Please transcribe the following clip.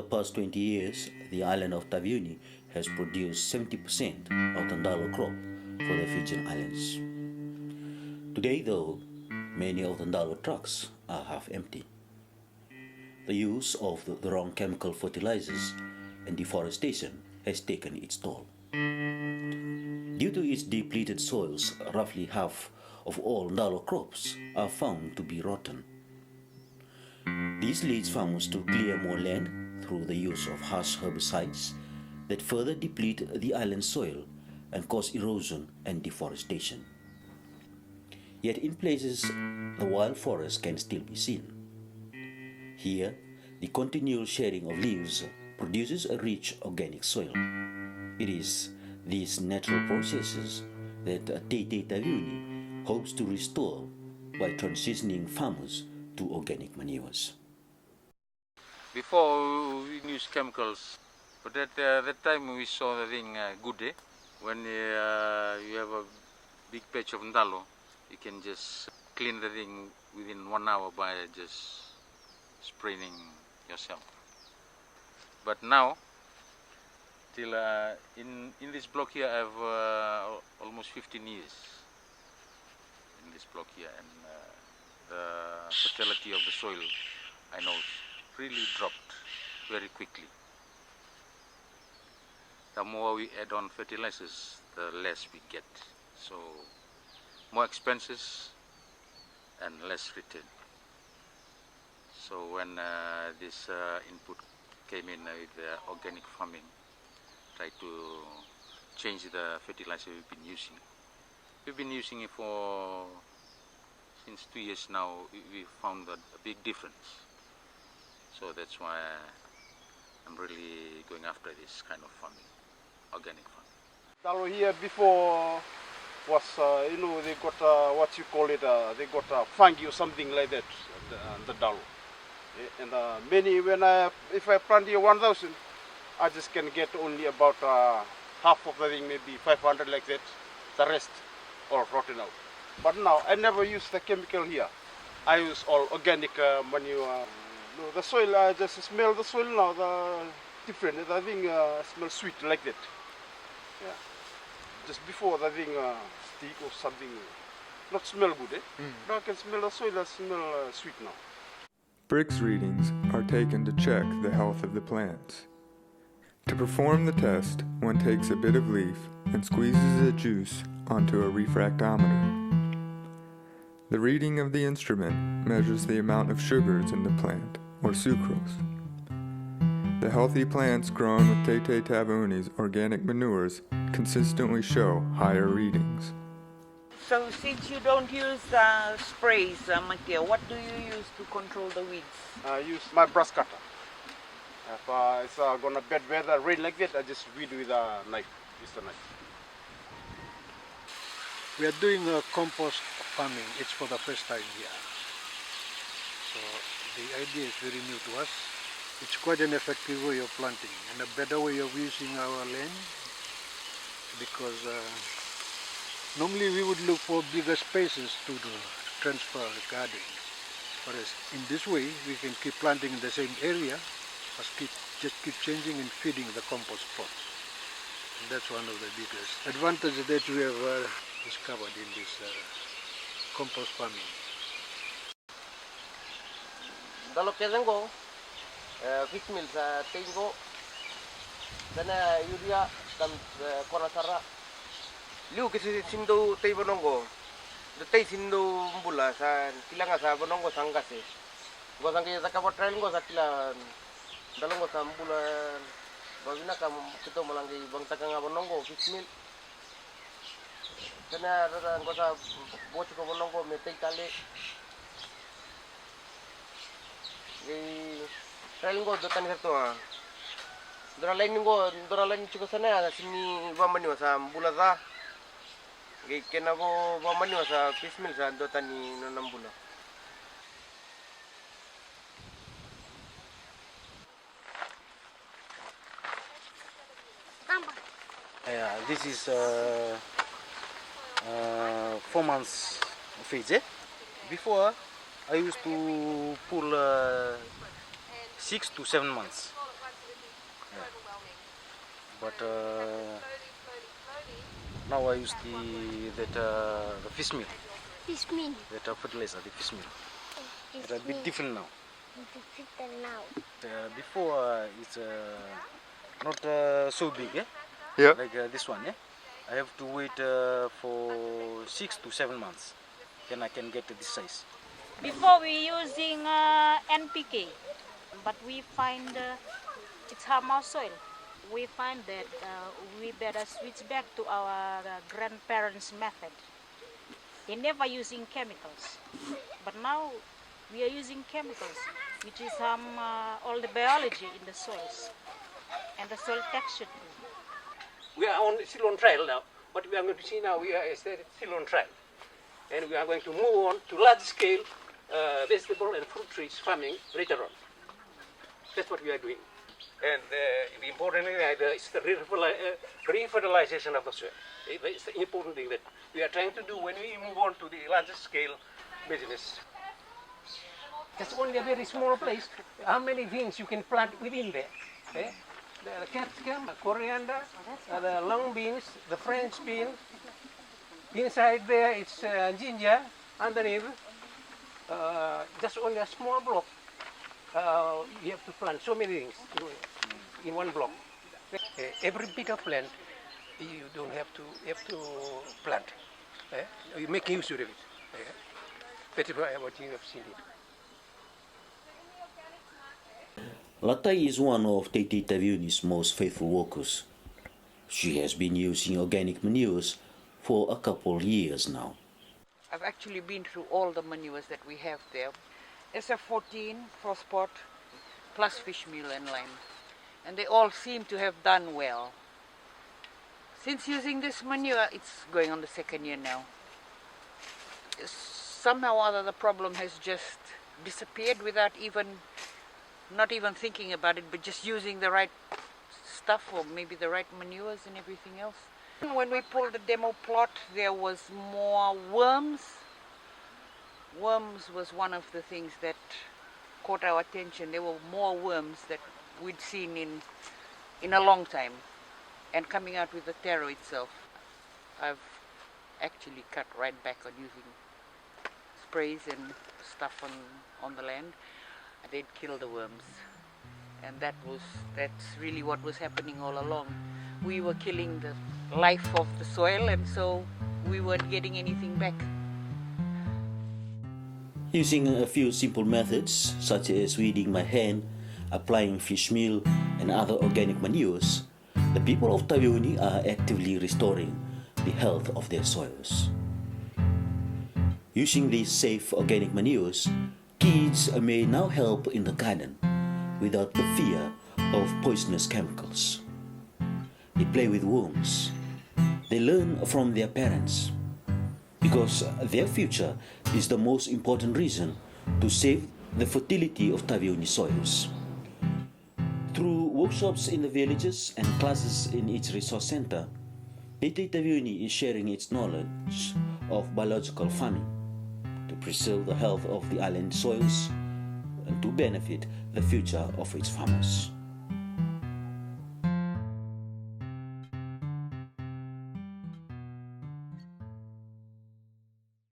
the past 20 years, the island of Taveuni has produced 70% of the ndalo crop for the Fijian Islands. Today, though, many of the ndalo trucks are half empty. The use of the wrong chemical fertilizers and deforestation has taken its toll. Due to its depleted soils, roughly half of all ndalo crops are found to be rotten. This leads farmers to clear more land through the use of harsh herbicides that further deplete the island soil and cause erosion and deforestation. Yet in places, the wild forest can still be seen. Here, the continual shedding of leaves produces a rich organic soil. It is these natural processes that Tei Tei Taveuni hopes to restore by transitioning farmers to organic manures. Before we use chemicals, but at that time we saw the thing good. When you have a big patch of ndalo, you can just clean the thing within 1 hour by just spraying yourself. But now, till in this block here, I have almost 15 years in this block here, and the fertility of the soil, I know, really dropped very quickly. The more we add on fertilizers, the less we get. So more expenses and less return. So when this input came in with organic farming, try to change the fertilizer we've been using. We've been using it for since 2 years now. We found a big difference. So that's why I'm really going after this kind of farming, organic farming. Ndalo here before was, they got what you call it, they got fungi or something like that, the ndalo. And many, if I plant here 1,000, I just can get only about half of the thing, maybe 500 like that. The rest all rotten out. But now I never use the chemical here. I use all organic manure. No, the soil, I just smell the soil now, the different. The thing smells sweet like that. Yeah. Just before the thing stick or something, not smell good. Now I can smell the soil, I smell sweet now. Brix readings are taken to check the health of the plants. To perform the test, one takes a bit of leaf and squeezes the juice onto a refractometer. The reading of the instrument measures the amount of sugars in the plant, or sucrose. The healthy plants grown with Tei Tei Taveuni's organic manures consistently show higher readings. So since you don't use sprays, Mattia, what do you use to control the weeds? I use my brush cutter. If it's gonna bad weather, rain like that, I just weed with a knife. Use the knife. We are doing compost farming. It's for the first time here. So the idea is very new to us. It's quite an effective way of planting and a better way of using our land, because normally we would look for bigger spaces to transfer gardening. Whereas in this way, we can keep planting in the same area, but just keep changing and feeding the compost pots. And that's one of the biggest advantages that we have discovered in this compost farming. Dalo kezengo, fish mills tengo, dana urea dan konasara. Liu kasi sindo tei bonongo, the tei sindo mbula sa kilanga sa bonongo sangkase. Gosangke zakapa trail go sa kila dalongo sa mbula. Bagina kam kito malangi bang takanga bonongo fish mill. Dana rada gosa bochu ko bonongo me tei kale. Gay trail go dotan herto ah. Dora lain chuko sana sini bamani wasa mbula za. Kena ko pamani sa fish mill sa dotan ni nanambula. Yeah, this is 4 months Fiji. Before I used to pull 6 to 7 months. but now I use the fish meal. Fish meal. That fertilizer, the fish meal. Fish It's a bit meal. different now. Different now. Before it's not so big, Yeah. like this one. I have to wait for 6 to 7 months, then I can get this size. Before we using NPK, but we find it's harm our soil. We find that we better switch back to our grandparents' method. They never using chemicals, but now we are using chemicals, which is harm all the biology in the soils and the soil texture too. We are still on trial now. What we are going to see now, we are still on trial. And we are going to move on to large scale vegetable and fruit trees farming later on. That's what we are doing. And the important thing is the re-fertilization of the soil. It's the important thing that we are trying to do when we move on to the larger scale business. That's only a very small place. How many things you can plant within there? The capsicum, coriander, the long beans, the French bean. Inside there it's ginger. Underneath, just only a small block. You have to plant so many things in one block. Every bit of land you don't have to plant. You make use of it. That's what you have seen here. Latai is one of Tei Tei Taveuni's most faithful workers. She has been using organic manures for a couple years now. I've actually been through all the manures that we have there. SF14, phosphate, plus fish meal and lime. And they all seem to have done well. Since using this manure, it's going on the 2nd year now. Somehow or other the problem has just disappeared without not even thinking about it, but just using the right stuff or maybe the right manures and everything else. When we pulled the demo plot, there was more worms. Worms was one of the things that caught our attention. There were more worms that we'd seen in a long time. And coming out with the taro itself, I've actually cut right back on using sprays and stuff on the land. They'd kill the worms. And that's really what was happening all along. We were killing the life of the soil, and so we weren't getting anything back. Using a few simple methods, such as weeding by hand, applying fish meal, and other organic manures, the people of Taveuni are actively restoring the health of their soils. Using these safe organic manures, kids may now help in the garden without the fear of poisonous chemicals. They play with worms. They learn from their parents, because their future is the most important reason to save the fertility of Taveuni soils. Through workshops in the villages and classes in each resource center, Tei Tei Taveuni is sharing its knowledge of biological farming to preserve the health of the island soils and to benefit the future of its farmers.